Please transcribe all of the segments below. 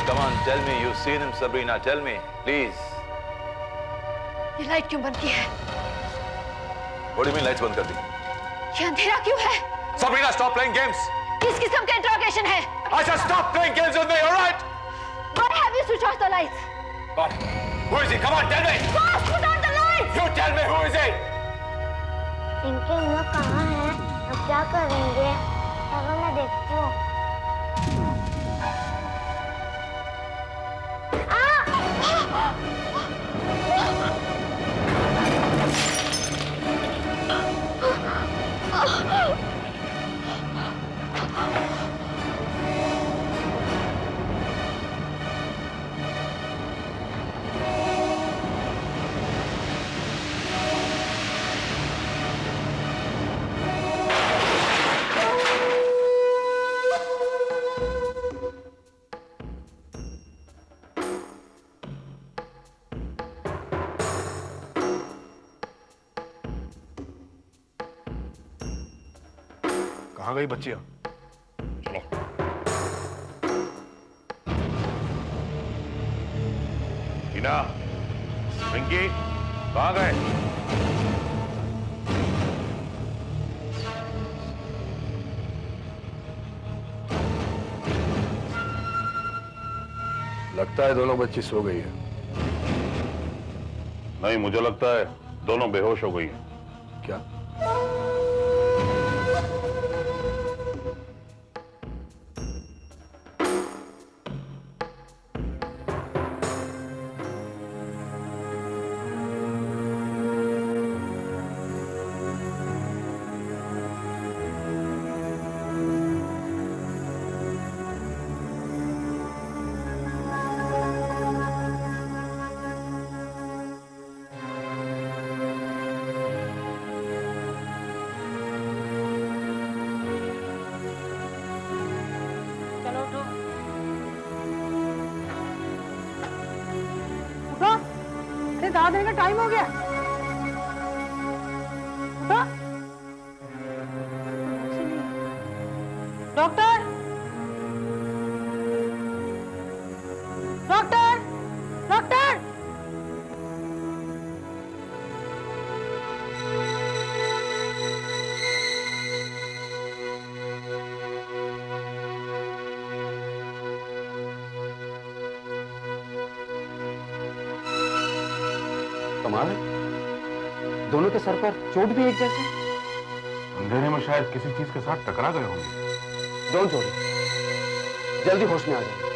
come on, tell me, you've seen him, Sabrina. Tell me, please. ये light क्यों बंद की है? What do you mean lights बंद कर दी? ये अंधेरा क्यों है? Sabrina, stop playing games. किस किस्म का इंट्रोगेशन है? I said stop playing games with me, all right? Why have you switched off the lights? But who is he? Come on, tell me. Boss, put on the lights. You tell me who is he? इनके हम लोग कहाँ हैं? अब क्या करेंगे? चलो मैं देखती हूँ। कहाँ गई बच्चियां? चलो। टीना, पिंकी, कहाँ गए? लगता है दोनों बच्ची सो गई है। नहीं, मुझे लगता है दोनों बेहोश हो गई हैं। क्या? दवा देने का टाइम हो गया। Doctor, doctor, doctor. कमाल है, दोनों के सर पर चोट भी एक जैसे। अंधेरे में शायद किसी चीज के साथ टकरा गए होंगे। डोंट वरी, जल्दी होश में आ जाएंगे।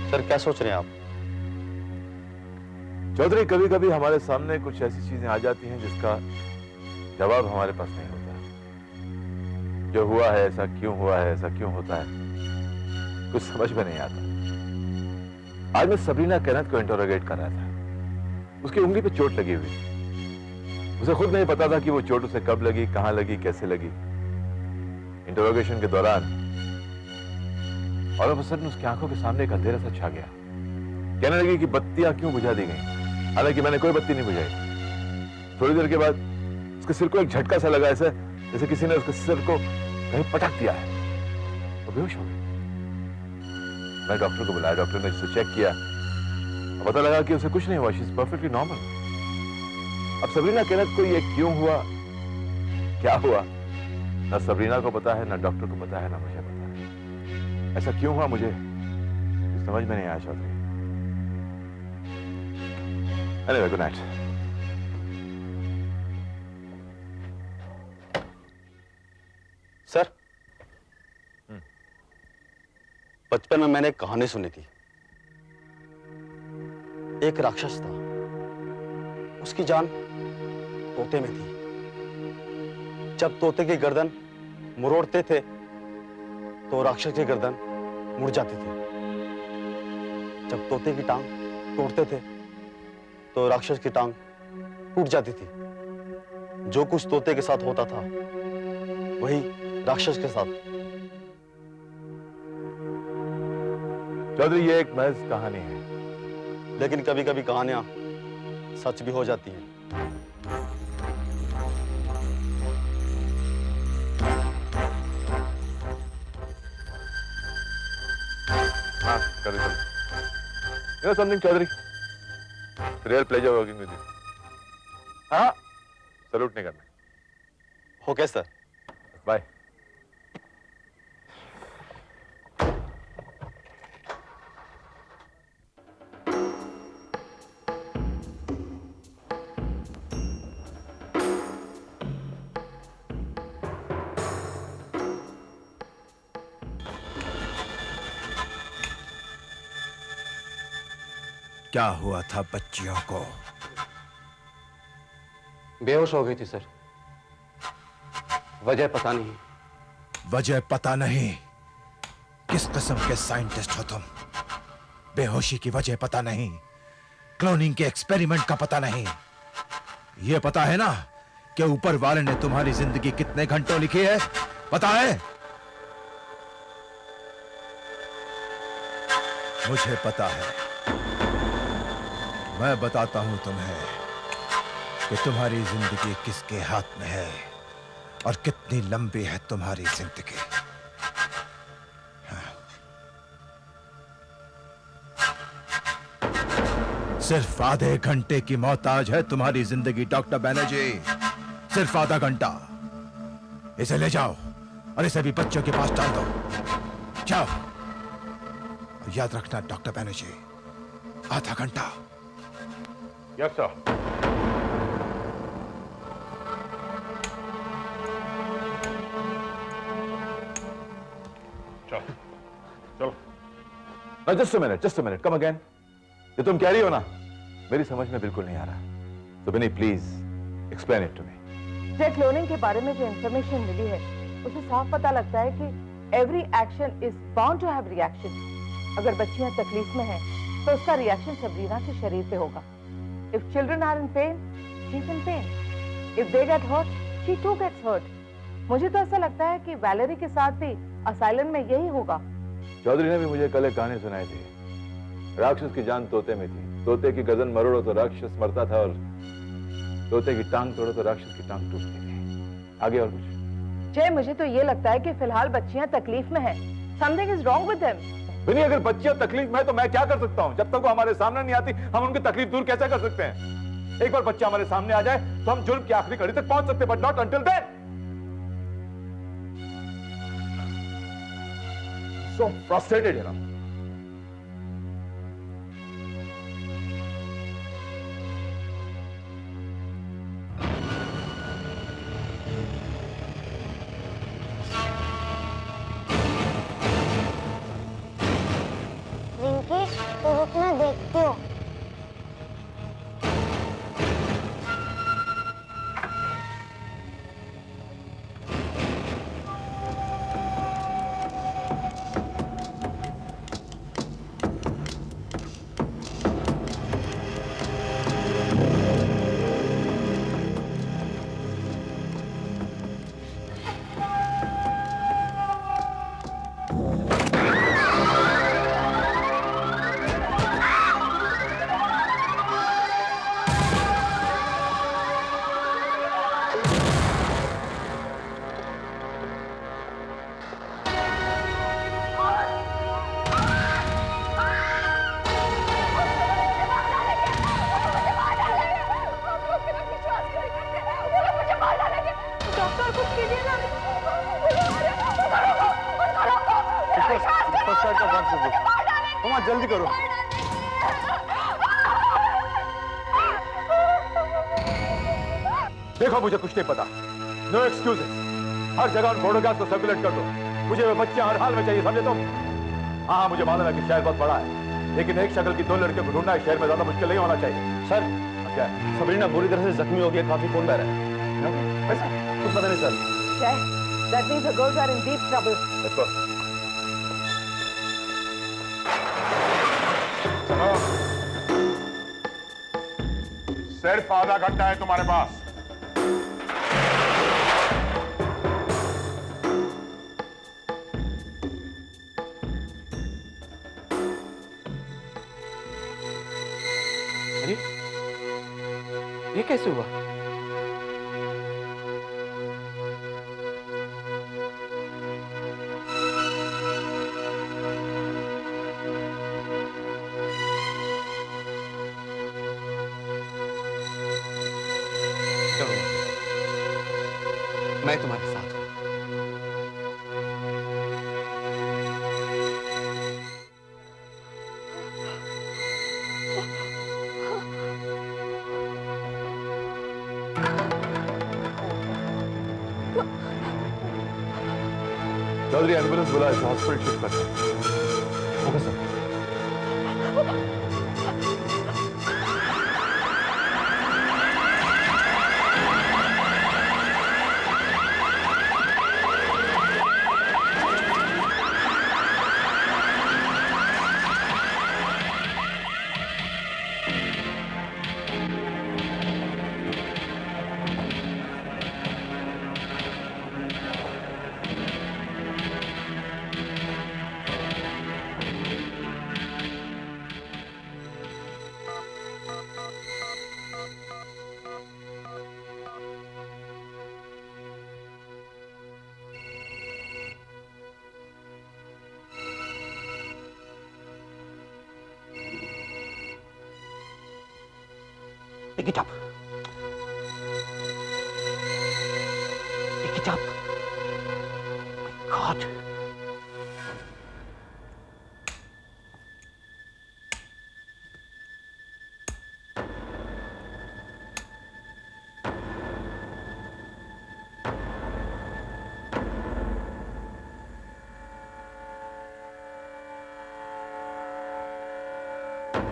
सर, क्या सोच रहे हैं आप? चौधरी, कभी कभी हमारे सामने कुछ ऐसी चीजें आ जाती हैं जिसका जवाब हमारे पास नहीं होता। जो हुआ है ऐसा क्यों हुआ है, ऐसा क्यों होता है, कुछ समझ में नहीं आता। आज मैं सबरीना कैनथ को इंटरोगेट कर रहा था। उसकी उंगली पे चोट लगी हुई। उसे खुद नहीं पता था कि वो चोट उसे कब लगी, कहां लगी, कैसे लगी। इंटरोगेशन के दौरान और अब सडन उसकी आंखों के सामने एक अंधेरा सा छा गया। कहने लगी कि बत्तियां क्यों बुझा दी गई, हालांकि मैंने कोई बत्ती नहीं बुझाई। थोड़ी देर के बाद उसके सिर को एक झटका सा लगा, ऐसे जैसे किसी ने उसके सिर को कहीं पटक दिया है। वो बेहोश हो गई। मैं डॉक्टर को बुलाया, डॉक्टर ने उसे चेक किया, पता लगा कि उसे कुछ नहीं हुआ, शी इज परफेक्टली नॉर्मल। अब सबरीना कैनथ को ये क्यों हुआ, क्या हुआ, ना सबरीना को पता है, ना डॉक्टर को पता है, ना मुझे पता है। ऐसा क्यों हुआ मुझे समझ में नहीं आया Chaudhary. Anyway, good night. Sir, बचपन में मैंने एक कहानी सुनी थी। एक राक्षस था, उसकी जान तोते में थी। जब तोते की गर्दन मरोड़ते थे तो राक्षस की गर्दन मुड़ जाती थी। जब तोते की टांग तोड़ते थे तो राक्षस की टांग टूट जाती थी। जो कुछ तोते के साथ होता था वही राक्षस के साथ। चौधरी, ये एक महज कहानी है, लेकिन कभी कभी कहानियां सच भी हो जाती हैं। हाँ, कर दे। You know something, Chaudhary? Real pleasure working with you. हाँ, सलूट नहीं करना। Okay sir. बाय। क्या हुआ था बच्चियों को? बेहोश हो गई थी सर। वजह पता नहीं। वजह पता नहीं? किस किस्म के साइंटिस्ट हो तुम? बेहोशी की वजह पता नहीं, क्लोनिंग के एक्सपेरिमेंट का पता नहीं। यह पता है ना कि ऊपर वाले ने तुम्हारी जिंदगी कितने घंटों लिखी है? पता है? मुझे पता है। मैं बताता हूं तुम्हें कि तुम्हारी जिंदगी किसके हाथ में है और कितनी लंबी है तुम्हारी जिंदगी। हाँ। सिर्फ आधे घंटे की मोहताज है तुम्हारी जिंदगी डॉक्टर बैनर्जी, सिर्फ आधा घंटा। इसे ले जाओ और इसे भी बच्चों के पास डाल दो। जाओ, और याद रखना डॉक्टर बैनर्जी, आधा घंटा। Yes sir. चलो चलो। Now just a minute, come again. ये तुम कह रही हो ना, मेरी समझ में बिल्कुल नहीं आ रहा। तो Bini, please explain it to me. Jet cloning के बारे में जो इंफॉर्मेशन मिली है उसे साफ पता लगता है कि every action is bound to have reaction. अगर बच्चियां तकलीफ में हैं तो उसका रिएक्शन सबरीना के शरीर पे होगा। If children are in pain, she's in pain. If they get hurt, she too gets hurt. मुझे तो ऐसा लगता है कि वैलेरी के साथ भी असाइलम में यही होगा। चौधरी ने भी मुझे कल एक कहानी सुनाई थी। राक्षस की जान तोते में थी। तोते की गर्दन मरोड़ो तो राक्षस मरता था, और तोते की टांग तोड़ो तो राक्षस की टांग टूटती थी। आगे और कुछ? जय, मुझे तो ये लगता है कि फिलहाल बच्चियां तकलीफ में हैं। Something is wrong with them. बिनी, अगर बच्चियां तकलीफ में है तो मैं क्या कर सकता हूं? जब तक वो हमारे सामने नहीं आती, हम उनकी तकलीफ दूर कैसे कर सकते हैं? एक बार बच्चा हमारे सामने आ जाए तो हम जुर्म की आखिरी कड़ी तक पहुंच सकते हैं, but not until then. So frustrated, you know. Rinki, तो रुक, मैं देखती हूँ। जल्दी करो। देखो, मुझे कुछ नहीं पता। No excuses. हर जगह उन फोटोग्राफ को सर्कुलेट कर दो। मुझे वो बच्चे हर हाल में चाहिए, समझे तुम? हाँ, मुझे मालूम है कि शहर बहुत बड़ा है, लेकिन एक शक्ल की दो लड़कियों को ढूंढना है शहर में ज्यादा मुश्किल नहीं होना चाहिए। सर, क्या? सबरीना बुरी तरह से जख्मी हो गई है, काफी खून बह रहा है। ऐसा कुछ पता नहीं sir. Jay, that means the girls are in deep trouble. Let's go. सिर्फ आधा घंटा है तुम्हारे पास। अरे ये कैसे हुआ? डरो, मैं तुम्हारे साथ हूं। चौधरी एम्बुलेंस बुला, इसे हॉस्पिटल शिफ्ट करते हैं। Okay sir. Pick it up. Pick it up. My God.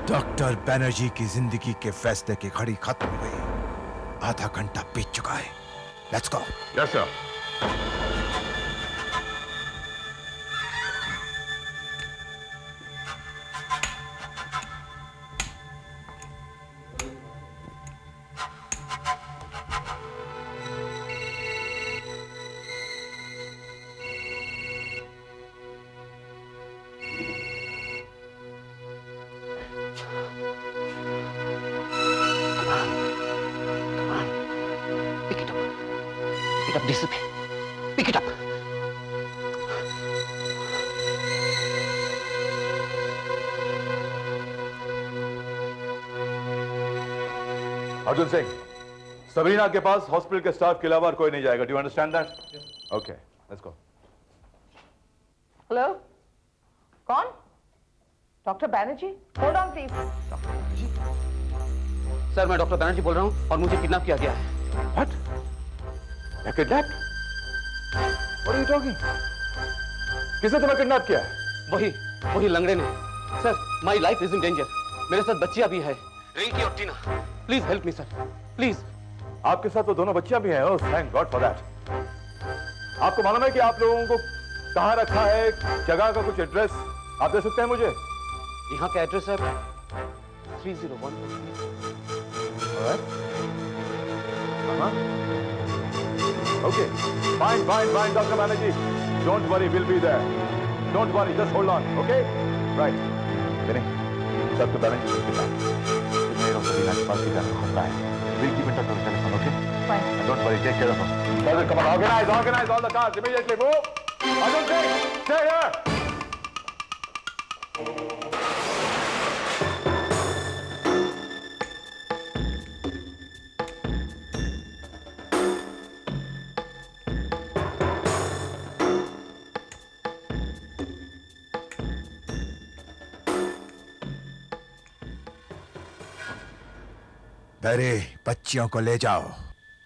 Doctor Banerjee की जिंदगी के फैसले की घड़ी खत्म हो गई। आधा घंटा बीत चुका है। Let's go. Yes sir. Pick it up. Pick it up, DCP. Pick it up. Arjun Singh, Sabrina के पास हॉस्पिटल के स्टाफ के अलावा और कोई नहीं जाएगा। Do you understand that? Okay, let's go. Hello, कौन? Doctor Banerjee? Hold on please. Sir, मैं डॉक्टर बैनर्जी बोल रहा हूँ और मुझे किडनैप किया गया है। What? You're kidnapped? What are you talking? किसने तुम्हें किडनैप किया है? वही लंगड़े ने। Sir, my life is in danger. मेरे साथ बच्चियां भी है, रिंकी और Tina. Please help me sir, please. आपके साथ वो दोनों बच्चियां भी हैं। Oh, thank God for that. आपको मालूम है कि आप लोगों को कहां रखा है? जगह का कुछ एड्रेस आप दे सकते हैं मुझे? यहाँ का एड्रेस है 301। Okay, fine, Dr. Banerjee. Don't worry, we'll be there. Don't worry, just hold on, okay? Right. Vinay, Dr. Banerjee will be back. Today, Sabina के पास भी जाने का खतरा है. We'll keep in touch on the telephone, okay? Fine. And don't worry, take care of her. Brother, come on, organize all the cars immediately. Move! Arjun Singh, stay here! अरे बच्चियों को ले जाओ।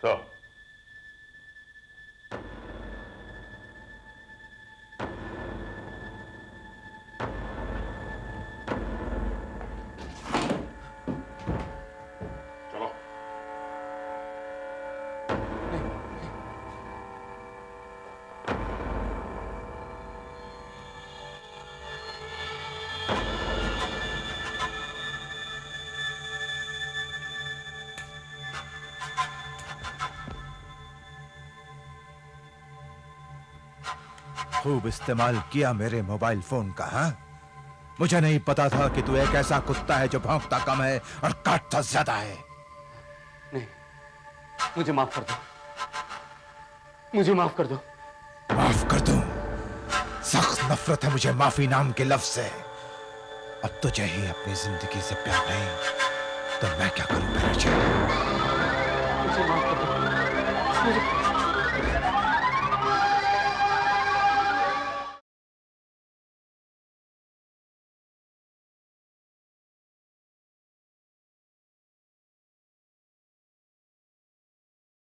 सर। चलो। खूब इस्तेमाल किया मेरे मोबाइल फोन का। हाँ, मुझे नहीं पता था कि तू एक ऐसा कुत्ता है जो भौंकता कम है और काटता ज्यादा है। नहीं, मुझे माफ कर दो, मुझे माफ कर दो। माफ कर दूं? सख्त नफरत है मुझे माफी नाम के लफ्ज से। अब तुझे ही अपनी जिंदगी से प्यार नहीं तो मैं क्या करूं? मुझे माफ कर दो, मुझे